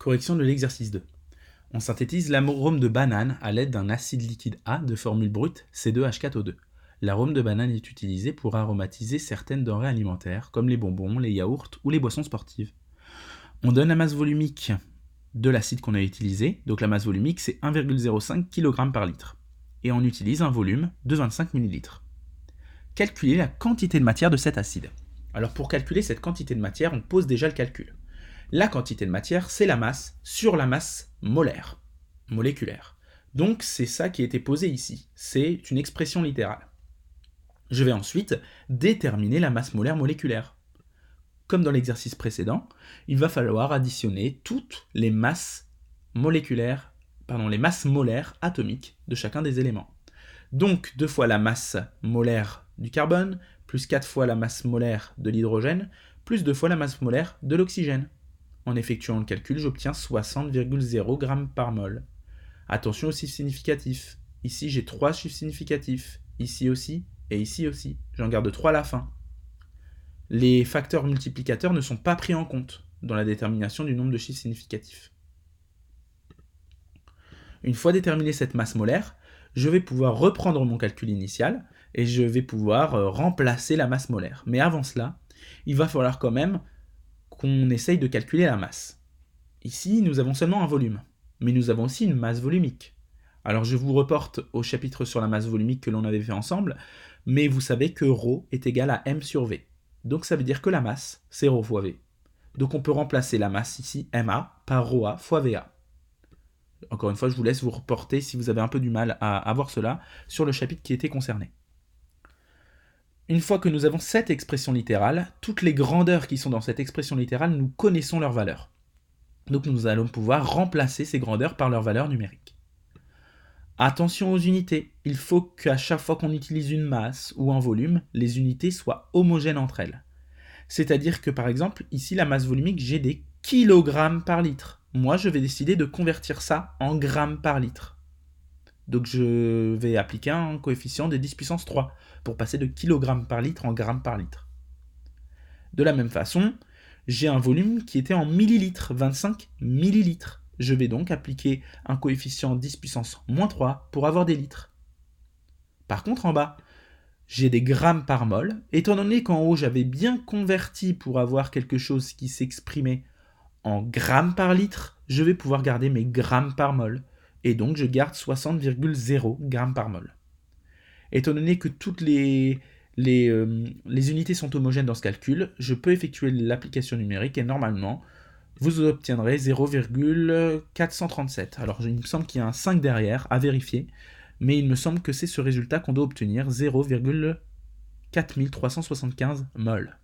Correction de l'exercice 2. On synthétise l'arôme de banane à l'aide d'un acide liquide A de formule brute C2H4O2. L'arôme de banane est utilisé pour aromatiser certaines denrées alimentaires comme les bonbons, les yaourts ou les boissons sportives. On donne la masse volumique de l'acide qu'on a utilisé, donc la masse volumique c'est 1,05 kg par litre. Et on utilise un volume de 25 ml. Calculer la quantité de matière de cet acide. Alors pour calculer cette quantité de matière, on pose déjà le calcul. La quantité de matière, c'est la masse sur la masse moléculaire. Donc c'est ça qui a été posé ici. C'est une expression littérale. Je vais ensuite déterminer la masse molaire moléculaire. Comme dans l'exercice précédent, il va falloir additionner toutes les masses moléculaires, les masses molaires atomiques de chacun des éléments. Donc 2 fois la masse molaire du carbone, plus 4 fois la masse molaire de l'hydrogène, plus 2 fois la masse molaire de l'oxygène. En effectuant le calcul, j'obtiens 60,0 g par mol. Attention aux chiffres significatifs. Ici, j'ai 3 chiffres significatifs. Ici aussi, et ici aussi. J'en garde 3 à la fin. Les facteurs multiplicateurs ne sont pas pris en compte dans la détermination du nombre de chiffres significatifs. Une fois déterminée cette masse molaire, je vais pouvoir reprendre mon calcul initial et je vais pouvoir remplacer la masse molaire. Mais avant cela, il va falloir quand même qu'on essaye de calculer la masse. Ici, nous avons seulement un volume, mais nous avons aussi une masse volumique. Alors je vous reporte au chapitre sur la masse volumique que l'on avait fait ensemble, mais vous savez que ρ est égal à m sur v. Donc ça veut dire que la masse, c'est ρ fois v. Donc on peut remplacer la masse ici, ma, par ρa fois va. Encore une fois, je vous laisse vous reporter, si vous avez un peu du mal à voir cela, sur le chapitre qui était concerné. Une fois que nous avons cette expression littérale, toutes les grandeurs qui sont dans cette expression littérale, nous connaissons leurs valeurs. Donc nous allons pouvoir remplacer ces grandeurs par leurs valeurs numériques. Attention aux unités, il faut qu'à chaque fois qu'on utilise une masse ou un volume, les unités soient homogènes entre elles. C'est-à-dire que par exemple, ici la masse volumique, j'ai des kilogrammes par litre. Moi, je vais décider de convertir ça en grammes par litre. Donc je vais appliquer un coefficient de 10 puissance 3 pour passer de kilogrammes par litre en grammes par litre. De la même façon, j'ai un volume qui était en millilitres, 25 millilitres. Je vais donc appliquer un coefficient 10 puissance moins 3 pour avoir des litres. Par contre, en bas, j'ai des grammes par mol. Étant donné qu'en haut, j'avais bien converti pour avoir quelque chose qui s'exprimait en grammes par litre, je vais pouvoir garder mes grammes par mol. Et donc, je garde 60,0 grammes par mol. Étant donné que toutes les unités sont homogènes dans ce calcul, je peux effectuer l'application numérique et normalement, vous obtiendrez 0,437. Alors, il me semble qu'il y a un 5 derrière, à vérifier, mais il me semble que c'est ce résultat qu'on doit obtenir, 0,4375 mol.